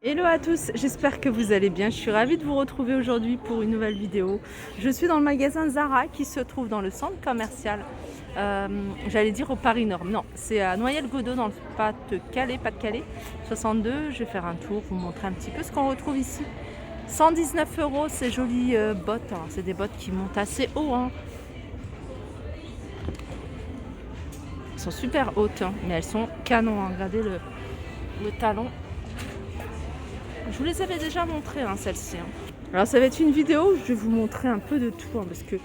Hello à tous, j'espère que vous allez bien. Je suis ravie de vous retrouver aujourd'hui pour une nouvelle vidéo. Je suis dans le magasin Zara qui se trouve dans le centre commercial, j'allais dire au Paris Nord. Non, c'est à Noyelles-Godault dans le Pas-de-Calais, 62. Je vais faire un tour, vous montrer un petit peu ce qu'on retrouve ici. 119 €, ces jolies bottes. Alors, c'est des bottes qui montent assez haut, hein. Elles sont super hautes, hein, mais elles sont canon, hein. Regardez le talon. Je vous les avais déjà montrées, hein, celles-ci, hein. Alors ça va être une vidéo où je vais vous montrer un peu de tout, hein, parce que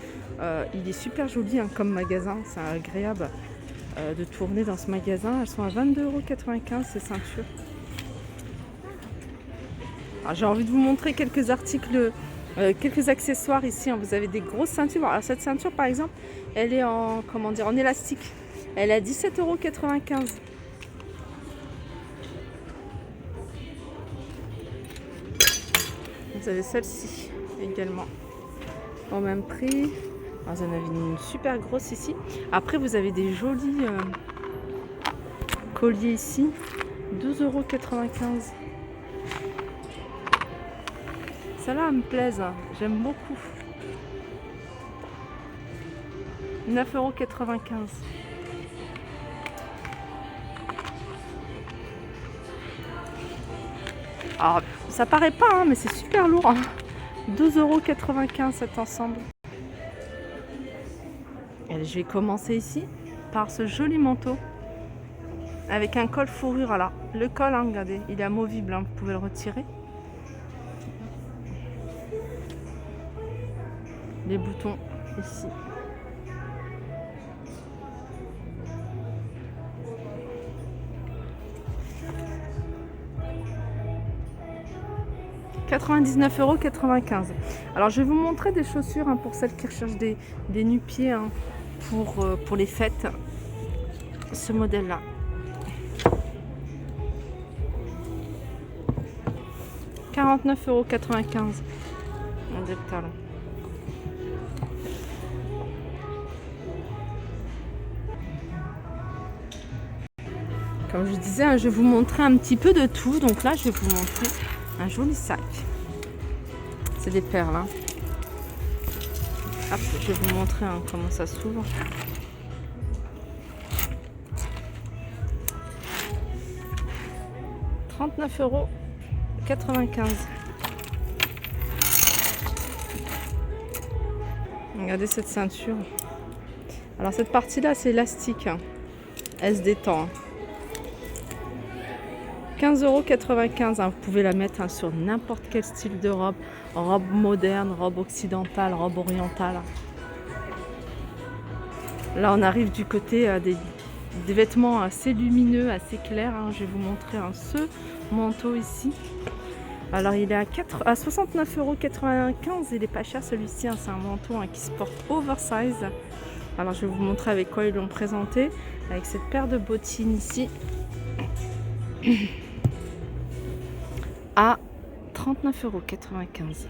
il est super joli, hein, comme magasin. C'est agréable de tourner dans ce magasin. Elles sont à 22,95 € ces ceintures. Alors j'ai envie de vous montrer quelques articles, quelques accessoires ici, hein. Vous avez des grosses ceintures. Alors cette ceinture par exemple, elle est en, comment dire, en élastique. Elle est à 17,95 €. Vous avez celle-ci également au même prix. Alors, vous en avez une super grosse ici. Après, vous avez des jolis colliers ici. 12,95 €. Celle-là me plaise, j'aime beaucoup. 9,95 €. Alors, ça paraît pas, hein, mais c'est super lourd, hein. 12,95 € cet ensemble. Et je vais commencer ici par ce joli manteau avec un col fourrure. Alors, le col, hein, regardez, il est amovible, hein, vous pouvez le retirer. Les boutons ici. « 99,95 €. Alors je vais vous montrer des chaussures, hein, pour celles qui recherchent des nu-pieds, hein, pour les fêtes. Ce modèle là. 49,95 €. Modèle talon. Comme je disais, hein, je vais vous montrer un petit peu de tout. Donc là, je vais vous montrer un joli sac. C'est des perles, hein. Hop, je vais vous montrer, hein, comment ça s'ouvre. « 39,95 €. Regardez cette ceinture. Alors cette partie-là, c'est élastique, hein. Elle se détend, hein. 15,95 €, hein. Vous pouvez la mettre, hein, sur n'importe quel style de robe. Robe moderne, robe occidentale, robe orientale. Là, on arrive du côté des vêtements assez lumineux, assez clairs, hein. Je vais vous montrer, hein, ce manteau ici. Alors, il est à 69,95 €. Il n'est pas cher celui-ci, hein. C'est un manteau, hein, qui se porte oversize. Alors, je vais vous montrer avec quoi ils l'ont présenté. Avec cette paire de bottines ici. À 39,95 €.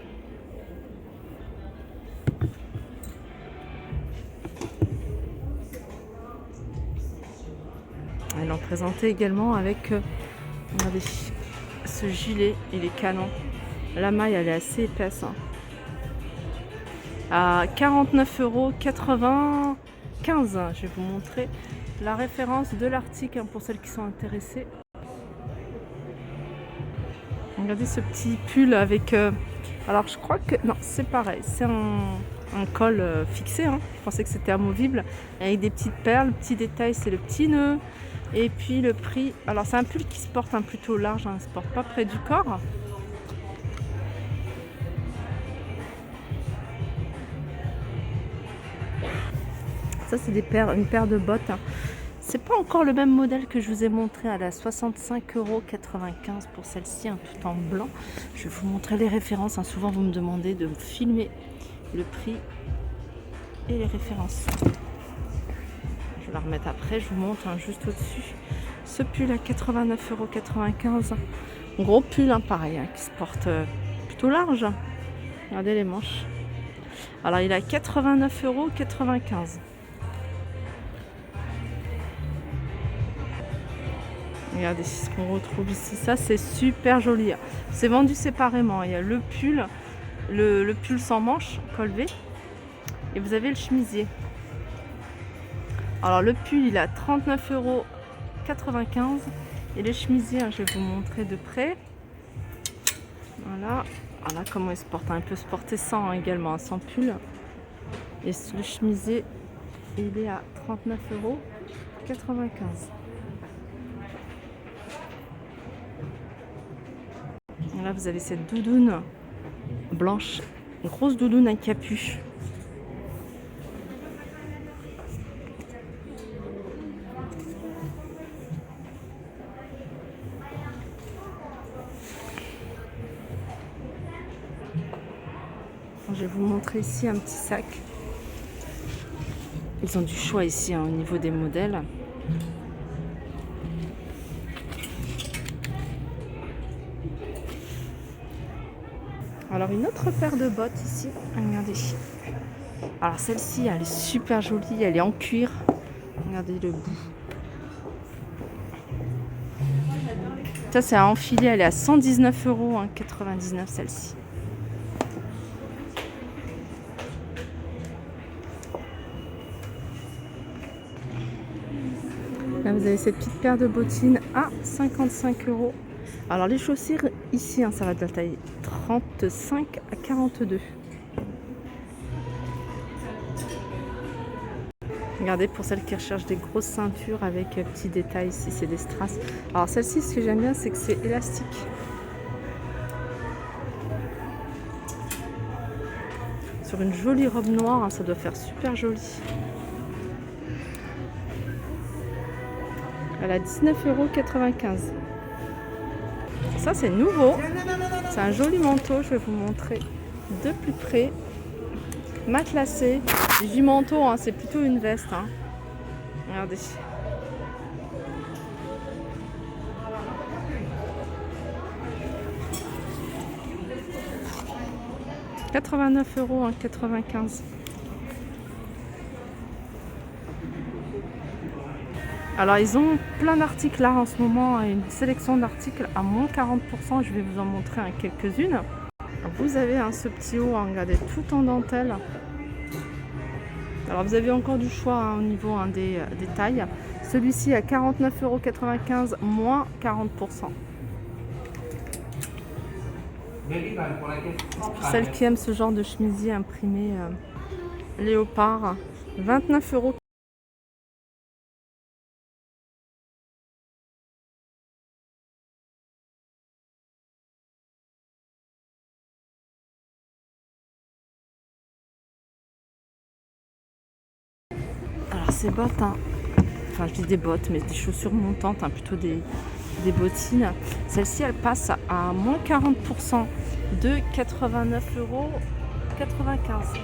Ils l'ont présenté également avec regardez, ce gilet, il est canon. La maille, elle est assez épaisse, hein. À 49,95 €. Je vais vous montrer la référence de l'article, hein, pour celles qui sont intéressées. Regardez ce petit pull avec... alors je crois que... Non, c'est pareil. C'est un col fixé, hein. Je pensais que c'était amovible. Avec des petites perles. Le petit détail, c'est le petit nœud. Et puis le prix... Alors c'est un pull qui se porte, hein, plutôt large, hein. Il ne se porte pas près du corps. Ça, c'est une paire de bottes, hein. C'est pas encore le même modèle que je vous ai montré. À la 65,95 € pour celle-ci, hein, tout en blanc. Je vais vous montrer les références, hein. Souvent, vous me demandez de me filmer le prix et les références. Je vais la remettre après. Je vous montre, hein, juste au-dessus. Ce pull à 89,95 €. Gros pull, hein, pareil, hein, qui se porte plutôt large. Regardez les manches. Alors, il est à 89,95 €. Regardez ce qu'on retrouve ici. Ça, c'est super joli. C'est vendu séparément. Il y a le pull, le pull sans manches, col V. Et vous avez le chemisier. Alors, le pull, il a 39,95 €. Et le chemisier, je vais vous montrer de près. Voilà. Voilà comment il se porte. Il peut se porter sans également, sans pull. Et le chemisier, il est à 39,95 €. Et là, vous avez cette doudoune blanche, une grosse doudoune à capuche. Je vais vous montrer ici un petit sac. Ils ont du choix ici au niveau des modèles. Alors une autre paire de bottes ici, regardez. Alors celle-ci, elle est super jolie, elle est en cuir. Regardez le bout. Ça c'est à enfiler, elle est à 119,99 € celle-ci. Là vous avez cette petite paire de bottines à 55 €. Alors les chaussures ici, ça va de la taille 35 à 42. Regardez, pour celles qui recherchent des grosses ceintures avec petits détails ici, c'est des strass. Alors celle-ci, ce que j'aime bien, c'est que c'est élastique. Sur une jolie robe noire, ça doit faire super joli. Elle a 19,95 €. Ça, c'est nouveau. C'est un joli manteau. Je vais vous montrer de plus près. Matelassé. Je dis manteau, c'est plutôt une veste. Regardez. « 89,95 €. Alors ils ont plein d'articles là en ce moment, une sélection d'articles à moins 40%, je vais vous en montrer quelques-unes. Vous avez ce petit haut, regardez, tout en dentelle. Alors vous avez encore du choix au niveau des tailles. Celui-ci à 49,95 €, moins 40%. Pour celles qui aiment ce genre de chemisier imprimé léopard, 29 €. Alors ces bottes, enfin je dis des bottes, mais des chaussures montantes, plutôt des bottines. Celle-ci, elle passe à moins 40% de 89,95 €.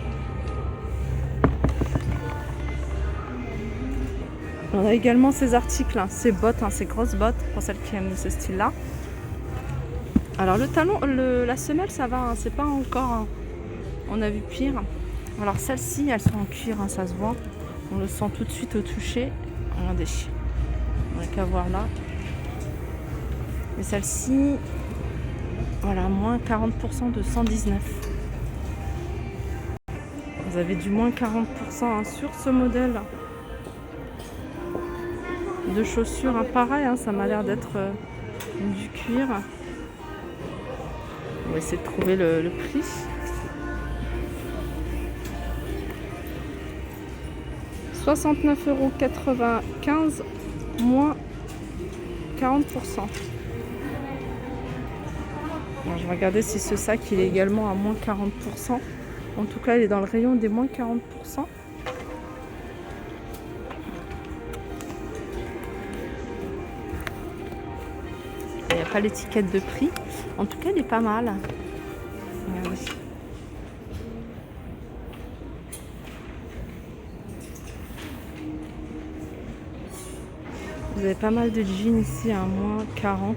On a également ces articles, ces bottes, ces grosses bottes pour celles qui aiment ce style-là. Alors le talon, la semelle, ça va, c'est pas encore. On a vu pire. Alors celles-ci, elles sont en cuir, ça se voit. On le sent tout de suite au toucher. Regardez, on n'a qu'à voir là. Et celle-ci, voilà, moins 40% de 119. Vous avez du moins 40% sur ce modèle de chaussures. Pareil, ça m'a l'air d'être du cuir. On va essayer de trouver le prix. « 69,95 €, moins 40%. Alors, je vais regarder si ce sac il est également à moins 40%. En tout cas, il est dans le rayon des moins 40%. Il n'y a pas l'étiquette de prix. En tout cas, il est pas mal. Regardez. Vous avez pas mal de jeans ici à moins 40.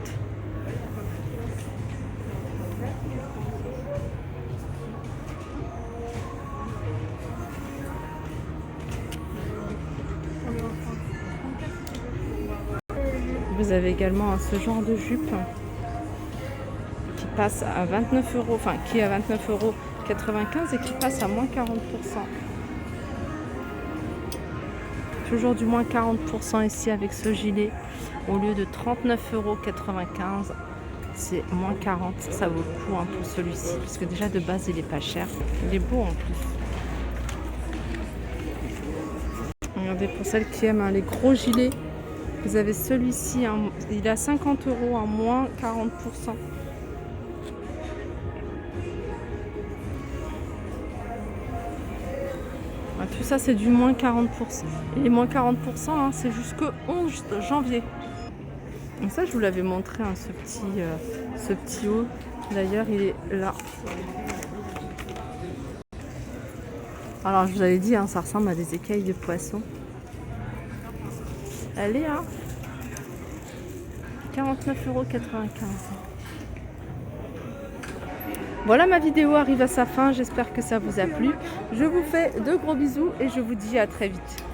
Vous Vous avez également ce genre de jupe qui passe à 29 euros, enfin qui est à 29,95 € et qui passe à moins 40%. Toujours du moins 40% ici avec ce gilet. Au lieu de 39,95 €, c'est moins 40. Ça vaut le coup pour celui-ci. Parce que déjà de base, il est pas cher. Il est beau en plus. Regardez, pour celles qui aiment les gros gilets, vous avez celui-ci. Il est à 50 € à moins 40%. Tout ça, c'est du moins 40%. Et les moins 40%, c'est jusqu'au 11 janvier. Donc ça, je vous l'avais montré, ce petit haut. D'ailleurs, il est là. Alors, je vous avais dit, ça ressemble à des écailles de poisson. Elle est à 49,95 €. Voilà, ma vidéo arrive à sa fin. J'espère que ça vous a plu. Je vous fais de gros bisous et je vous dis à très vite.